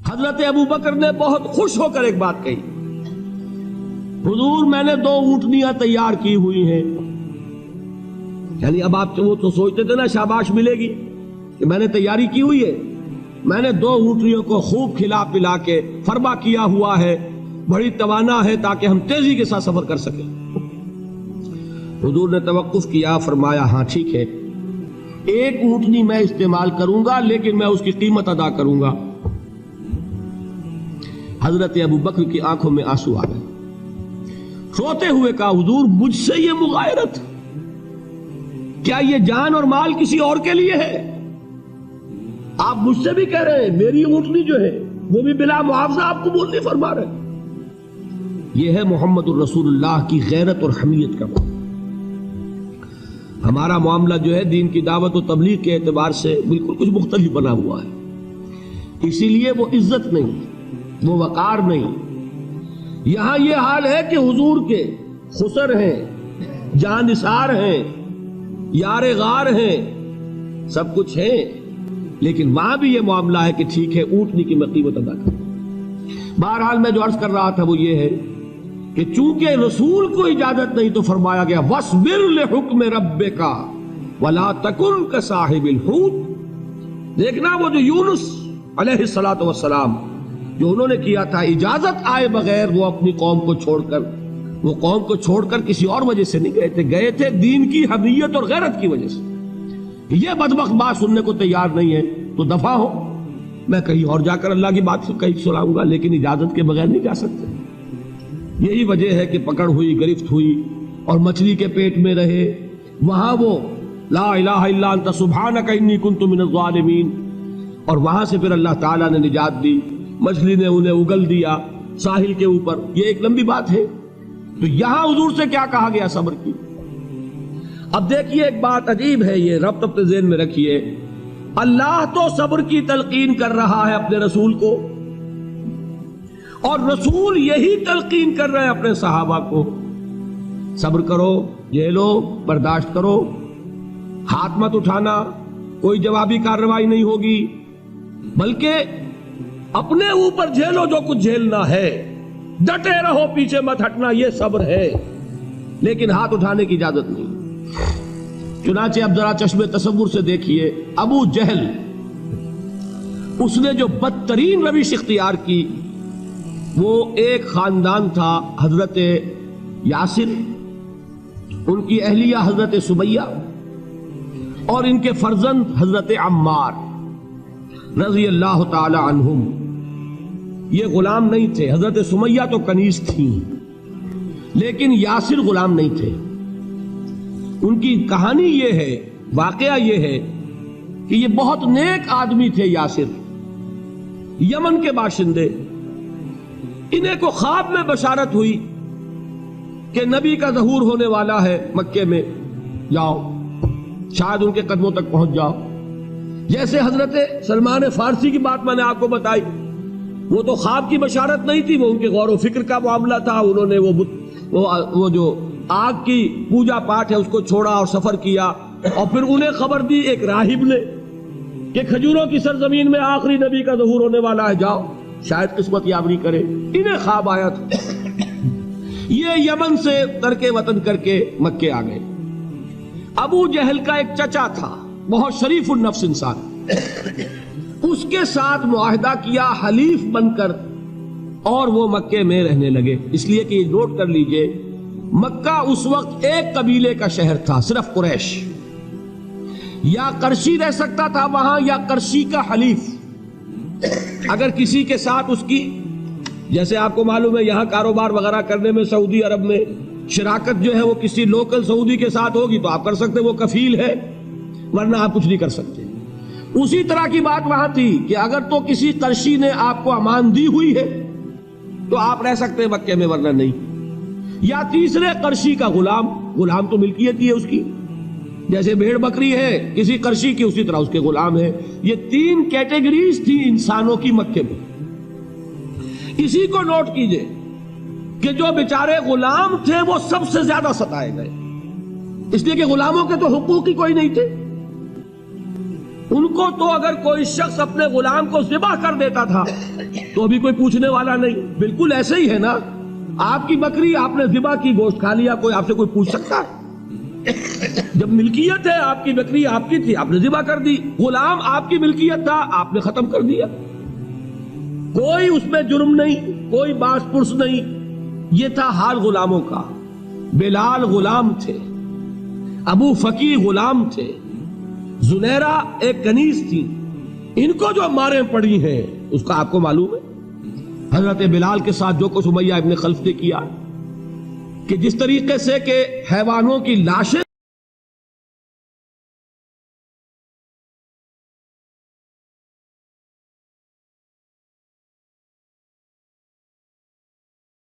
حضرت ابو بکر نے بہت خوش ہو کر ایک بات کہی، حضور میں نے 2 اونٹنیاں تیار کی ہوئی ہیں. یعنی اب آپ وہ تو سوچتے تھے نا شاباش ملے گی کہ میں نے تیاری کی ہوئی ہے، میں نے 2 اونٹنیوں کو خوب کھلا پلا کے فرما کیا ہوا ہے، بڑی توانا ہے تاکہ ہم تیزی کے ساتھ سفر کر سکیں. حضور نے توقف کیا، فرمایا ہاں ٹھیک ہے، 1 اونٹنی میں استعمال کروں گا لیکن میں اس کی قیمت ادا کروں گا. حضرت ابو بکر کی آنکھوں میں آنسو آ گئے، روتے ہوئے کہا حضور مجھ سے یہ مغایرت، کیا یہ جان اور مال کسی اور کے لیے ہے؟ آپ مجھ سے بھی کہہ رہے ہیں میری اونٹنی جو ہے وہ بھی بلا معاوضہ آپ قبول نہیں فرما رہے. یہ ہے محمد الرسول اللہ کی غیرت اور حمیت کا معاملہ. ہمارا معاملہ جو ہے دین کی دعوت و تبلیغ کے اعتبار سے بالکل کچھ مختلف بنا ہوا ہے. اسی لیے وہ عزت نہیں، وہ وقار نہیں. یہاں یہ حال ہے کہ حضور کے خسر ہیں، جان نثار ہیں، یار غار ہیں، سب کچھ ہیں، لیکن وہاں بھی یہ معاملہ ہے کہ ٹھیک ہے اونٹنی کی میں قیمت ادا کروں. بہرحال میں جو عرض کر رہا تھا وہ یہ ہے کہ چونکہ رسول کو اجازت نہیں تو فرمایا گیا وَاصْبِرْ لِحُکْمِ رَبِّكَ وَلَا تَكُنْ كَصَاحِبِ الْحُوتِ. دیکھنا وہ جو یونس علیہ السلام جو انہوں نے کیا تھا، اجازت آئے بغیر وہ اپنی قوم کو چھوڑ کر کسی اور وجہ سے نہیں گئے تھے دین کی حمیت اور غیرت کی وجہ سے. یہ بدبخت بات سننے کو تیار نہیں ہے تو دفع ہو، میں کہیں اور جا کر اللہ کی بات کہیں سناؤں گا، لیکن اجازت کے بغیر نہیں جا سکتے. یہی وجہ ہے کہ پکڑ ہوئی، گرفت ہوئی اور مچھلی کے پیٹ میں رہے. وہاں وہ لا الہ الا انت سبحانک انی کنت من الظالمین، اور وہاں سے پھر اللہ تعالیٰ نے نجات دی، مچھلی نے انہیں اگل دیا ساحل کے اوپر. یہ ایک لمبی بات ہے. تو یہاں حضور سے کیا کہا گیا؟ صبر کی. اب دیکھیے ایک بات عجیب ہے، یہ ربط اپنے ذہن میں رکھیے. اللہ تو صبر کی تلقین کر رہا ہے اپنے رسول کو، اور رسول یہی تلقین کر رہے ہیں اپنے صحابہ کو. صبر کرو، جھیلو، برداشت کرو، ہاتھ مت اٹھانا، کوئی جوابی کارروائی نہیں ہوگی، بلکہ اپنے اوپر جھیلو جو کچھ جھیلنا ہے، ڈٹے رہو، پیچھے مت ہٹنا، یہ صبر ہے. لیکن ہاتھ اٹھانے کی اجازت نہیں. چنانچہ اب ذرا چشم تصور سے دیکھیے، ابو جہل اس نے جو بدترین روش اختیار کی، وہ ایک خاندان تھا حضرت یاسر، ان کی اہلیہ حضرت سمیہ، اور ان کے فرزند حضرت عمار رضی اللہ تعالی عنہم. یہ غلام نہیں تھے، حضرت سمیہ تو کنیز تھیں لیکن یاسر غلام نہیں تھے. ان کی کہانی یہ ہے، واقعہ یہ ہے کہ یہ بہت نیک آدمی تھے. یاسر یمن کے باشندے، انہیں کو خواب میں بشارت ہوئی کہ نبی کا ظہور ہونے والا ہے مکے میں، جاؤ شاید ان کے قدموں تک پہنچ جاؤ. جیسے حضرت سلمان فارسی کی بات میں نے آپ کو بتائی، وہ تو خواب کی بشارت نہیں تھی، وہ ان کے غور و فکر کا معاملہ تھا. انہوں نے وہ جو آگ کی پوجا پاٹ ہے اس کو چھوڑا اور سفر کیا، اور پھر انہیں خبر دی ایک راہب نے کہ کھجوروں کی سرزمین میں آخری نبی کا ظہور ہونے والا ہے، جاؤ شاید قسمت یابری کرے. انہیں خواب آیا تھا. یہ یمن سے ترک وطن کر کے مکے آ گئے. ابو جہل کا ایک چچا تھا، بہت شریف النفس انسان، اس کے ساتھ معاہدہ کیا حلیف بن کر، اور وہ مکے میں رہنے لگے. اس لیے کہ یہ نوٹ کر لیجئے، مکہ اس وقت ایک قبیلے کا شہر تھا، صرف قریش. یا قرشی رہ سکتا تھا وہاں یا قرشی کا حلیف. اگر کسی کے ساتھ اس کی، جیسے آپ کو معلوم ہے یہاں کاروبار وغیرہ کرنے میں سعودی عرب میں شراکت جو ہے وہ کسی لوکل سعودی کے ساتھ ہوگی تو آپ کر سکتے، وہ کفیل ہے، ورنہ آپ کچھ نہیں کر سکتے. اسی طرح کی بات وہاں تھی کہ اگر تو کسی قرشی نے آپ کو امان دی ہوئی ہے تو آپ رہ سکتے ہیں مکے میں، ورنہ نہیں. یا تیسرے قرشی کا غلام تو ملکیت ہی ہے اس کی، جیسے بھیڑ بکری ہے کسی قرشی کی اسی طرح اس کے غلام ہے. یہ 3 کیٹیگریز تھی انسانوں کی مکے میں. اسی کو نوٹ کیجئے کہ جو بیچارے غلام تھے وہ سب سے زیادہ ستائے گئے، اس لیے کہ غلاموں کے تو حقوق ہی کوئی نہیں تھے. ان کو تو اگر کوئی شخص اپنے غلام کو ذبح کر دیتا تھا تو بھی کوئی پوچھنے والا نہیں. بالکل ایسے ہی ہے نا, آپ کی بکری آپ نے ذبح کی, گوشت کھا لیا, کوئی آپ سے کوئی پوچھ سکتا ہے؟ جب ملکیت ہے, آپ کی بکری آپ کی تھی, آپ نے ذبح کر دی. غلام آپ کی ملکیت تھا, آپ نے ختم کر دیا. کوئی اس میں جرم نہیں, کوئی باس پرس نہیں. یہ تھا حال غلاموں کا. بلال غلام تھے, ابو فقی غلام تھے, زنیرہ ایک کنیز تھی. ان کو جو ماریں پڑی ہیں اس کا آپ کو معلوم ہے. حضرت بلال کے ساتھ جو کچھ امیہ ابن خلف نے کیا, کہ جس طریقے سے کہ حیوانوں کی لاشیں